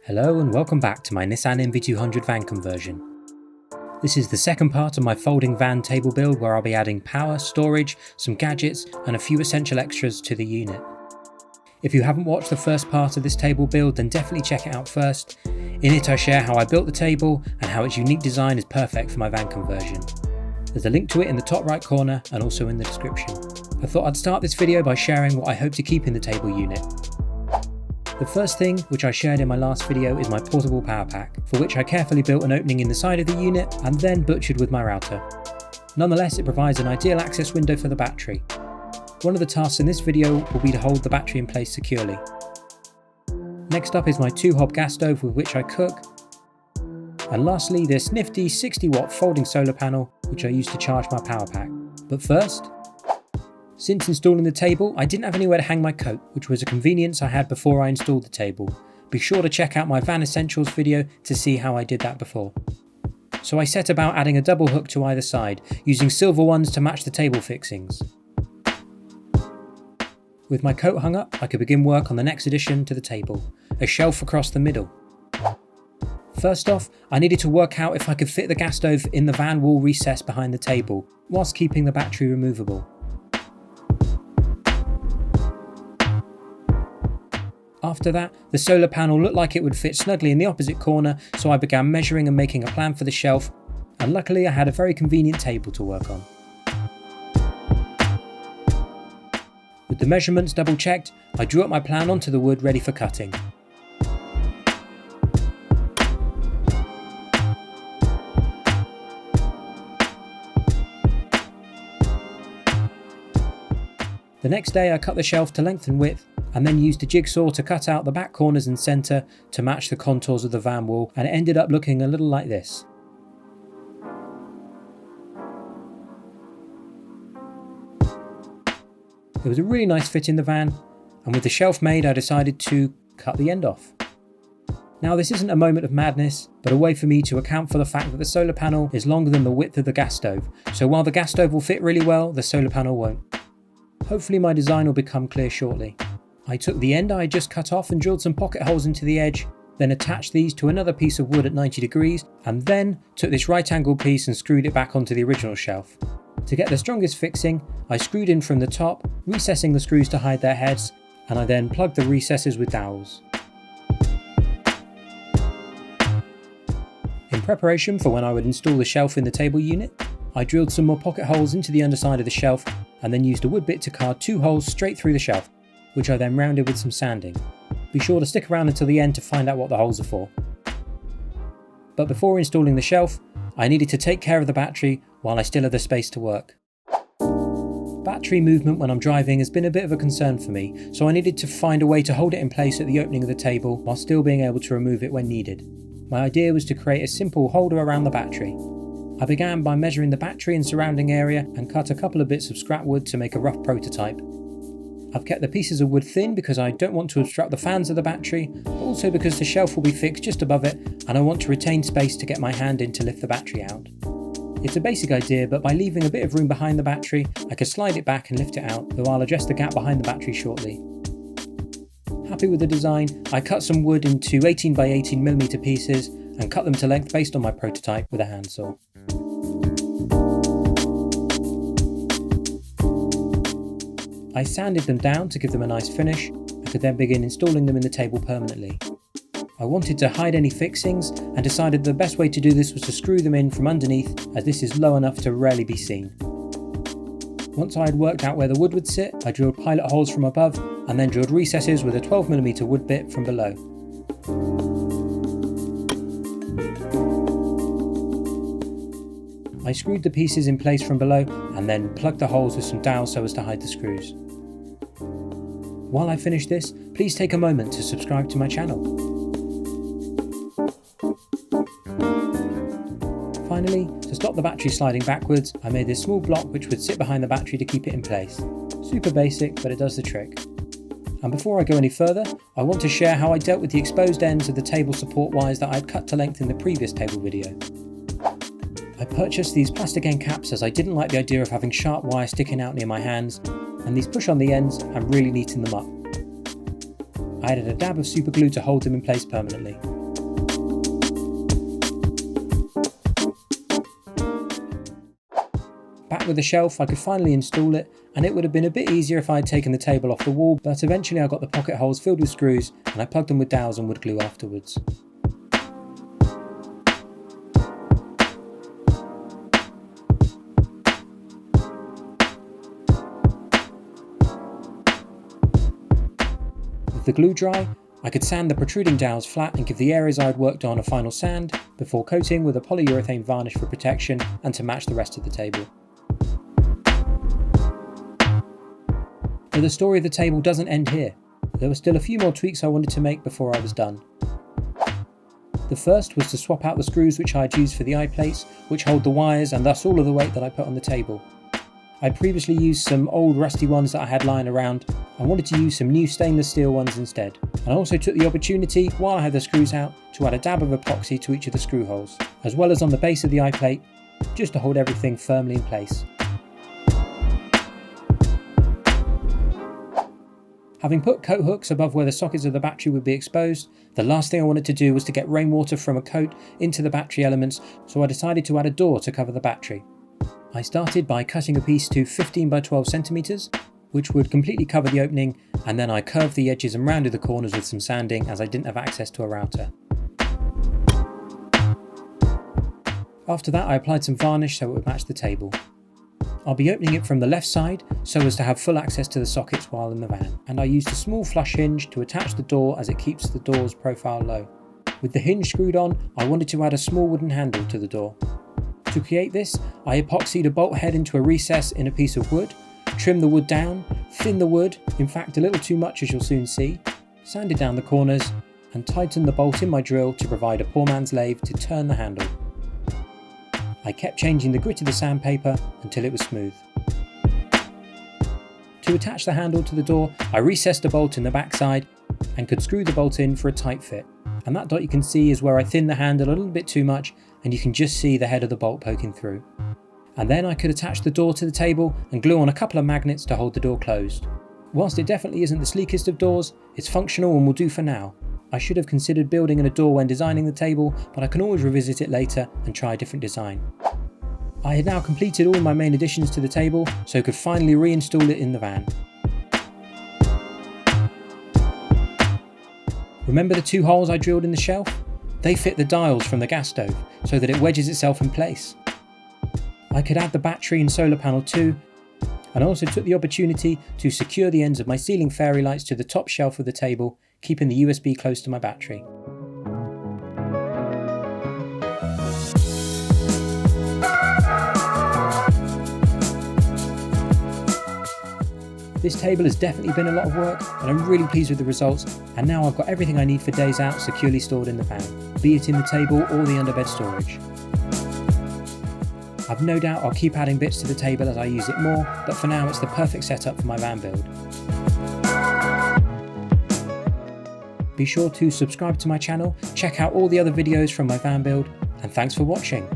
Hello and welcome back to my Nissan NV200 van conversion. This is the second part of my folding van table build where I'll be adding power, storage, some gadgets and a few essential extras to the unit. If you haven't watched the first part of this table build, then definitely check it out first. In it I share how I built the table and how its unique design is perfect for my van conversion. There's a link to it in the top right corner and also in the description. I thought I'd start this video by sharing what I hope to keep in the table unit. The first thing, which I shared in my last video, is my portable power pack, for which I carefully built an opening in the side of the unit and then butchered with my router. Nonetheless, it provides an ideal access window for the battery. One of the tasks in this video will be to hold the battery in place securely. Next up is my 2-hob gas stove with which I cook. And lastly, this nifty 60-watt folding solar panel, which I use to charge my power pack. But first, since installing the table, I didn't have anywhere to hang my coat, which was a convenience I had before I installed the table. Be sure to check out my Van Essentials video to see how I did that before. So I set about adding a double hook to either side, using silver ones to match the table fixings. With my coat hung up, I could begin work on the next addition to the table, a shelf across the middle. First off, I needed to work out if I could fit the gas stove in the van wall recess behind the table, whilst keeping the battery removable. After that, the solar panel looked like it would fit snugly in the opposite corner, so I began measuring and making a plan for the shelf, and luckily I had a very convenient table to work on. With the measurements double checked, I drew up my plan onto the wood ready for cutting. The next day I cut the shelf to length and width, and then used a jigsaw to cut out the back corners and centre to match the contours of the van wall, and it ended up looking a little like this. It was a really nice fit in the van, and with the shelf made I decided to cut the end off. Now this isn't a moment of madness, but a way for me to account for the fact that the solar panel is longer than the width of the gas stove, so while the gas stove will fit really well, the solar panel won't. Hopefully my design will become clear shortly. I took the end I had just cut off and drilled some pocket holes into the edge, then attached these to another piece of wood at 90 degrees, and then took this right angle piece and screwed it back onto the original shelf. To get the strongest fixing, I screwed in from the top, recessing the screws to hide their heads, and I then plugged the recesses with dowels. In preparation for when I would install the shelf in the table unit, I drilled some more pocket holes into the underside of the shelf and then used a wood bit to carve 2 holes straight through the shelf, which I then rounded with some sanding. Be sure to stick around until the end to find out what the holes are for. But before installing the shelf, I needed to take care of the battery while I still had the space to work. Battery movement when I'm driving has been a bit of a concern for me, so I needed to find a way to hold it in place at the opening of the table while still being able to remove it when needed. My idea was to create a simple holder around the battery. I began by measuring the battery and surrounding area and cut a couple of bits of scrap wood to make a rough prototype. I've kept the pieces of wood thin because I don't want to obstruct the fans of the battery, but also because the shelf will be fixed just above it and I want to retain space to get my hand in to lift the battery out. It's a basic idea, but by leaving a bit of room behind the battery, I could slide it back and lift it out, though I'll address the gap behind the battery shortly. Happy with the design, I cut some wood into 18x18mm pieces and cut them to length based on my prototype with a handsaw. I sanded them down to give them a nice finish and could then begin installing them in the table permanently. I wanted to hide any fixings and decided the best way to do this was to screw them in from underneath, as this is low enough to rarely be seen. Once I had worked out where the wood would sit, I drilled pilot holes from above and then drilled recesses with a 12mm wood bit from below. I screwed the pieces in place from below and then plugged the holes with some dowels so as to hide the screws. While I finish this, please take a moment to subscribe to my channel. Finally, to stop the battery sliding backwards, I made this small block which would sit behind the battery to keep it in place. Super basic, but it does the trick. And before I go any further, I want to share how I dealt with the exposed ends of the table support wires that I had cut to length in the previous table video. I purchased these plastic end caps as I didn't like the idea of having sharp wire sticking out near my hands, and these push on the ends and really neaten them up. I added a dab of super glue to hold them in place permanently. Back with the shelf, I could finally install it, and it would have been a bit easier if I had taken the table off the wall, but eventually I got the pocket holes filled with screws and I plugged them with dowels and wood glue afterwards. With the glue dry, I could sand the protruding dowels flat and give the areas I had worked on a final sand before coating with a polyurethane varnish for protection and to match the rest of the table. But the story of the table doesn't end here. There were still a few more tweaks I wanted to make before I was done. The first was to swap out the screws which I had used for the eye plates, which hold the wires and thus all of the weight that I put on the table. I previously used some old rusty ones that I had lying around and wanted to use some new stainless steel ones instead. And I also took the opportunity, while I had the screws out, to add a dab of epoxy to each of the screw holes, as well as on the base of the eye plate, just to hold everything firmly in place. Having put coat hooks above where the sockets of the battery would be exposed, the last thing I wanted to do was to get rainwater from a coat into the battery elements, so I decided to add a door to cover the battery. I started by cutting a piece to 15 by 12 centimeters, which would completely cover the opening, and then I curved the edges and rounded the corners with some sanding as I didn't have access to a router. After that I applied some varnish so it would match the table. I'll be opening it from the left side so as to have full access to the sockets while in the van, and I used a small flush hinge to attach the door as it keeps the door's profile low. With the hinge screwed on, I wanted to add a small wooden handle to the door. To create this, I epoxied a bolt head into a recess in a piece of wood, trimmed the wood down, thinned the wood, in fact a little too much as you'll soon see, sanded down the corners, and tightened the bolt in my drill to provide a poor man's lathe to turn the handle. I kept changing the grit of the sandpaper until it was smooth. To attach the handle to the door, I recessed a bolt in the backside and could screw the bolt in for a tight fit. And that dot you can see is where I thinned the handle a little bit too much, and you can just see the head of the bolt poking through. And then I could attach the door to the table and glue on a couple of magnets to hold the door closed. Whilst it definitely isn't the sleekest of doors, it's functional and will do for now. I should have considered building in a door when designing the table, but I can always revisit it later and try a different design. I had now completed all my main additions to the table, so could finally reinstall it in the van. Remember the two holes I drilled in the shelf? They fit the dials from the gas stove, so that it wedges itself in place. I could add the battery and solar panel too, and I also took the opportunity to secure the ends of my ceiling fairy lights to the top shelf of the table, keeping the USB close to my battery. This table has definitely been a lot of work, and I'm really pleased with the results, and now I've got everything I need for days out securely stored in the van, be it in the table or the underbed storage. I've no doubt I'll keep adding bits to the table as I use it more, but for now it's the perfect setup for my van build. Be sure to subscribe to my channel, check out all the other videos from my van build, and thanks for watching.